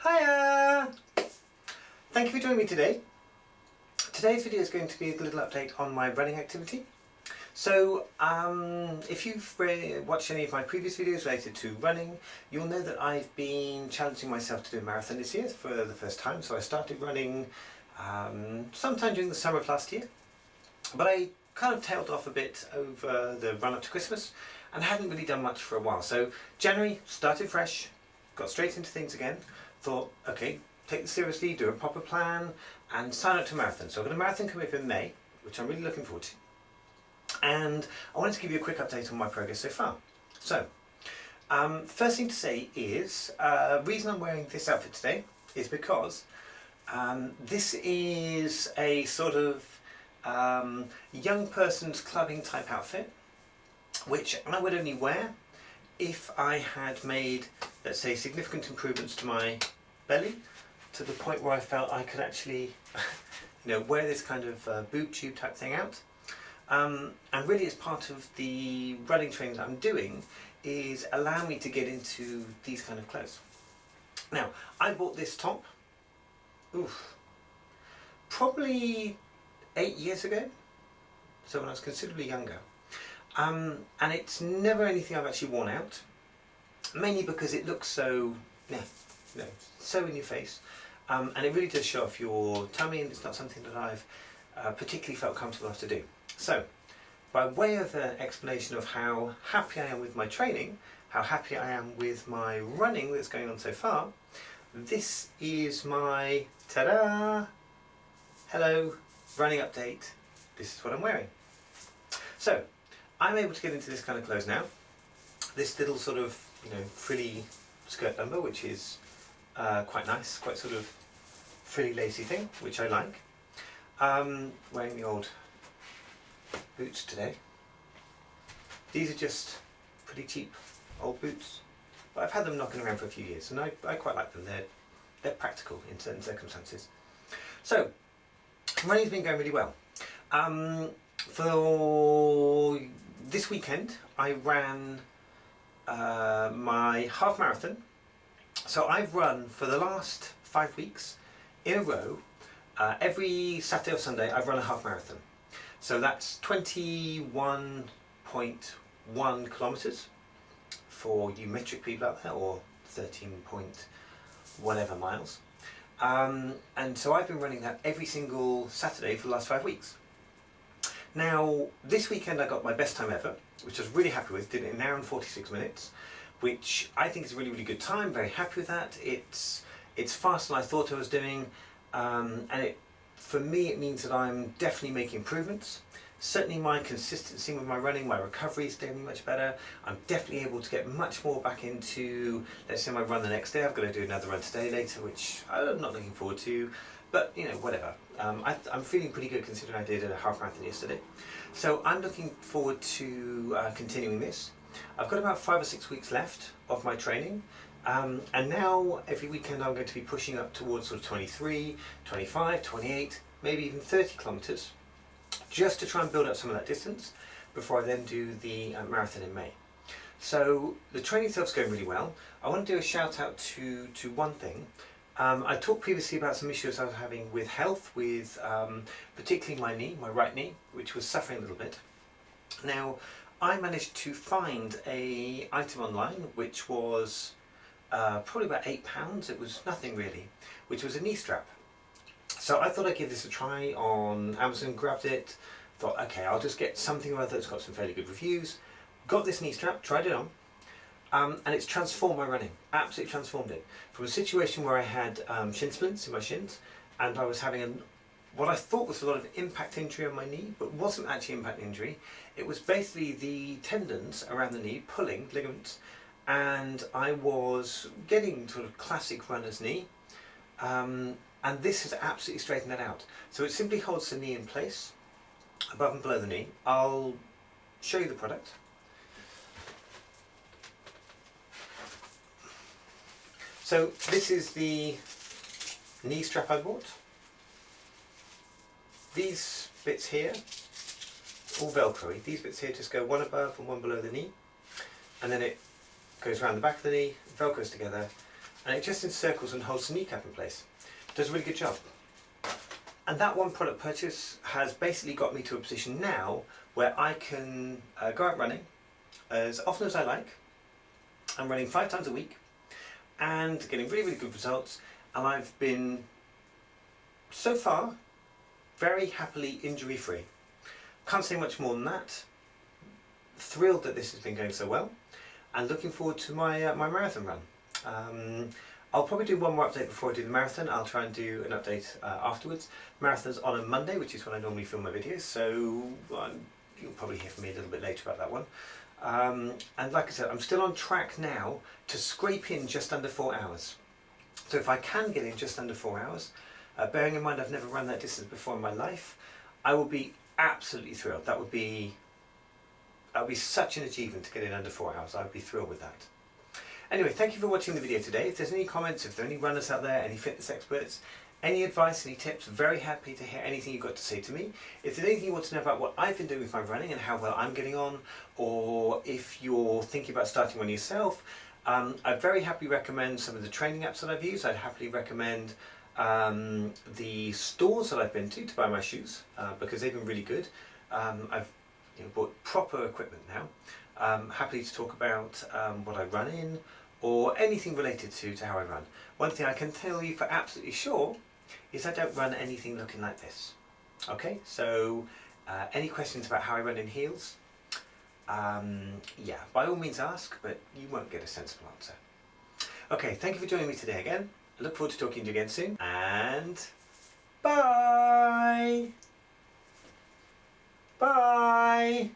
Hiya! Thank you for joining me today. Today's video is going to be a little update on my running activity. So if you've watched any of my previous videos related to running, you'll know that I've been challenging myself to do a marathon this year for the first time. So I started running sometime during the summer of last year, but I kind of tailed off a bit over the run up to Christmas and hadn't really done much for a while. So January, started fresh, got straight into things again, thought, okay, take this seriously, do a proper plan and sign up to a marathon. So I've got a marathon coming up in May, which I'm really looking forward to. And I wanted to give you a quick update on my progress so far. So, first thing to say is, reason I'm wearing this outfit today is because this is a sort of young person's clubbing type outfit, which I would only wear if I had made, let's say, significant improvements to my belly to the point where I felt I could actually wear this kind of boob tube type thing out. And really, as part of the running training that I'm doing, is allow me to get into these kind of clothes. Now, I bought this top, probably 8 years ago, so when I was considerably younger. And it's never anything I've actually worn out, mainly because it looks so, so in your face. And it really does show off your tummy, and it's not something that I've particularly felt comfortable enough to do. So, by way of an explanation of how happy I am with my training, how happy I am with my running that's going on so far, this is my, ta-da, hello, running update. This is what I'm wearing. So, I'm able to get into this kind of clothes now. This little sort of, frilly skirt number, which is quite nice, quite sort of frilly lacy thing, which I like. Wearing the old boots today. These are just pretty cheap old boots, but I've had them knocking around for a few years, and I quite like them. They're practical in certain circumstances. So, running's been going really well. For this weekend, I ran my half marathon. So I've run for the last 5 weeks in a row. Every Saturday or Sunday, I've run a half marathon. So that's 21.1 kilometres for you metric people out there, or 13 point whatever miles. And so I've been running that every single Saturday for the last 5 weeks. Now, this weekend I got my best time ever, which I was really happy with. Did it in an hour and 46 minutes, which I think is a really, really good time. Very happy with that. It's faster than I thought I was doing, and for me it means that I'm definitely making improvements. Certainly my consistency with my running, my recovery is getting much better. I'm definitely able to get much more back into, let's say, my run the next day. I've got to do another run today later, which I'm not looking forward to, but whatever. I'm feeling pretty good considering I did a half marathon yesterday. So I'm looking forward to continuing this. I've got about 5 or 6 weeks left of my training. And now every weekend I'm going to be pushing up towards sort of 23, 25, 28, maybe even 30 kilometres, just to try and build up some of that distance before I then do the marathon in May. So the training itself is going really well. I want to do a shout out to one thing. I talked previously about some issues I was having with health, with particularly my knee, my right knee, which was suffering a little bit. Now, I managed to find an item online which was probably about £8, it was nothing really, which was a knee strap. So I thought I'd give this a try on Amazon, grabbed it, thought, okay, I'll just get something or other that's got some fairly good reviews. Got this knee strap, tried it on, and it's transformed my running, absolutely transformed it. From a situation where I had shin splints in my shins, and I was having what I thought was a lot of impact injury on my knee, but wasn't actually impact injury. It was basically the tendons around the knee pulling, ligaments, and I was getting sort of classic runner's knee, and this has absolutely straightened that out. So it simply holds the knee in place, above and below the knee. I'll show you the product. So this is the knee strap I bought. These bits here, all Velcro-y. These bits here just go one above and one below the knee, and then it goes around the back of the knee, Velcros together, and it just encircles and holds the kneecap in place. Does a really good job. And that one product purchase has basically got me to a position now where I can go out running as often as I like. I'm running 5 times a week and getting really, really good results, and I've been so far very happily injury free. Can't say much more than that. Thrilled that this has been going so well, and looking forward to my my marathon run. I'll probably do one more update before I do the marathon. I'll try and do an update afterwards. Marathon's on a Monday, which is when I normally film my videos, so you'll probably hear from me a little bit later about that one. And like I said, I'm still on track now to scrape in just under 4 hours. So if I can get in just under 4 hours, bearing in mind I've never run that distance before in my life, I will be absolutely thrilled. That would be such an achievement to get in under 4 hours. I would be thrilled with that. Anyway, thank you for watching the video today. If there's any comments, if there are any runners out there, any fitness experts, any advice, any tips, very happy to hear anything you've got to say to me. If there's anything you want to know about what I've been doing with my running and how well I'm getting on, or if you're thinking about starting one yourself, I'd very happily recommend some of the training apps that I've used. I'd happily recommend the stores that I've been to buy my shoes, because they've been really good. I've bought proper equipment now. Happily to talk about what I run in, or anything related to how I run. One thing I can tell you for absolutely sure is I don't run anything looking like this. Okay, so any questions about how I run in heels, yeah, by all means ask, but you won't get a sensible answer. Okay, thank you for joining me today again. I look forward to talking to you again soon, and bye! Bye!